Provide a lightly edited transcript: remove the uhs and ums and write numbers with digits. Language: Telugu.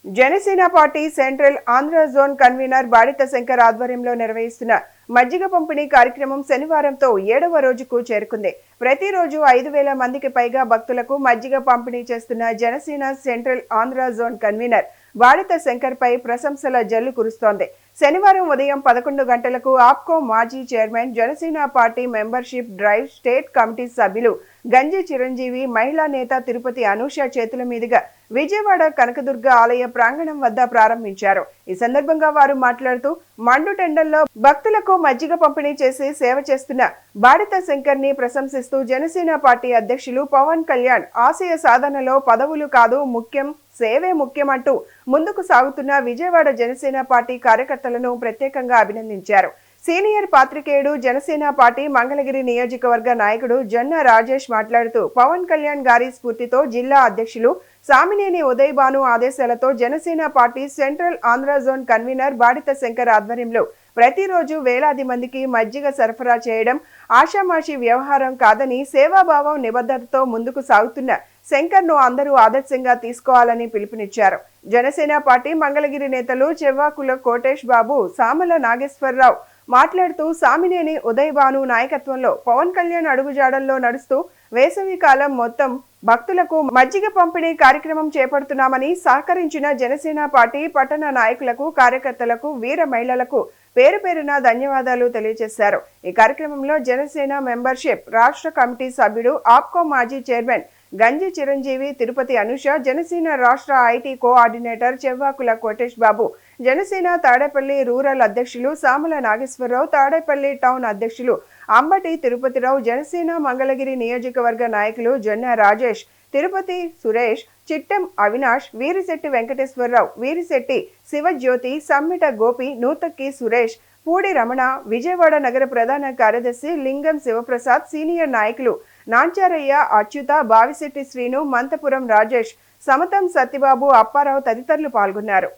Janasena party central Andhra zone convener Badita Shankar ఆధ్వర్యంలో నిర్వహిస్తున్న మజ్జిగ పంపిణీ కార్యక్రమం శనివారంతో 7వ రోజుకు చేరుకుంది. ప్రతిరోజు 5,000 మందికి పైగా భక్తులకు మజ్జిగ పంపిణీ చేస్తున్న Janasena central Andhra zone convener Badita Shankar పై ప్రశంసల జల్లు కురుస్తోంది. శనివారం ఉదయం 11 గంటలకు ఆప్కో మాజీ chairman, Janasena party membership drive state committee సభ్యులు గంజి చిరంజీవి, మహిళా నేత తిరుపతి అనూష చేతుల మీదుగా విజయవాడ కనకదుర్గ ఆలయ ప్రాంగణం వద్ద ప్రారంభించారు. ఈ సందర్భంగా వారు మాట్లాడుతూ మండుటెండల్లో భక్తులకు మజ్జిగ పంపిణీ చేసి సేవ చేస్తున్న బాడిత శంకర్ ని ప్రశంసిస్తూ జనసేన పార్టీ అధ్యక్షులు పవన్ కళ్యాణ్ ఆశయ సాధనలో పదవులు కాదు ముఖ్యం, సేవే ముఖ్యమంటూ ముందుకు సాగుతున్న విజయవాడ జనసేన పార్టీ కార్యకర్తలను ప్రత్యేకంగా అభినందించారు. సీనియర్ పాత్రికేయుడు, జనసేన పార్టీ మంగళగిరి నియోజకవర్గ నాయకుడు జొన్న రాజేష్ మాట్లాడుతూ పవన్ కళ్యాణ్ గారి స్ఫూర్తితో జిల్లా అధ్యక్షులు సామినేని ఉదయ్ భాను ఆదేశాలతో Janasena party central Andhra zone convener Badita Shankar ఆధ్వర్యంలో ప్రతిరోజు వేలాది మందికి మజ్జిగ సరఫరా చేయడం ఆషామాషి వ్యవహారం కాదని, సేవాభావం నిబద్ధతతో ముందుకు సాగుతున్న శంకర్ ను అందరూ ఆదర్శంగా తీసుకోవాలని పిలుపునిచ్చారు. జనసేన పార్టీ మంగళగిరి నేతలు చెవ్వాకుల కోటేష్ బాబు, సామల నాగేశ్వరరావు మాట్లాడుతూ సామినేని ఉదయ్ భాను నాయకత్వంలో పవన్ కళ్యాణ్ అడుగుజాడల్లో నడుస్తూ వేసవి కాలం మొత్తం భక్తులకు మజ్జిగ పంపిణీ కార్యక్రమం చేపడుతున్నామని, సహకరించిన జనసేన పార్టీ పట్టణ నాయకులకు, కార్యకర్తలకు, వీర మహిళలకు పేరు పేరున ధన్యవాదాలు తెలియజేశారు. ఈ కార్యక్రమంలో జనసేన మెంబర్షిప్ రాష్ట్ర కమిటీ సభ్యుడు, ఆప్కో మాజీ చైర్మన్ గంజి చిరంజీవి, తిరుపతి అనూష, జనసేన రాష్ట్ర IT coordinator Chevvakula Kotesh Babu, Janasena Tadepalli rural అధ్యక్షులు సామల నాగేశ్వరరావు, తాడేపల్లి టౌన్ అధ్యక్షులు అంబటి తిరుపతిరావు, జనసేన మంగళగిరి నియోజకవర్గ నాయకులు జొన్న రాజేష్, తిరుపతి సురేష్, చిట్టెం అవినాష్, వీరిశెట్టి వెంకటేశ్వరరావు, వీరిశెట్టి శివజ్యోతి, సమ్మిట గోపి, నూతక్కి సురేష్, పూడి రమణ, విజయవాడ నగర ప్రధాన కార్యదర్శి లింగం శివప్రసాద్, సీనియర్ నాయకులు నాంచారయ్య, అచ్యుత, బావిశెట్టి శ్రీను, మంతపురం రాజేష్, సమతం సత్యబాబు, అప్పారావు తదితరులు పాల్గొన్నారు.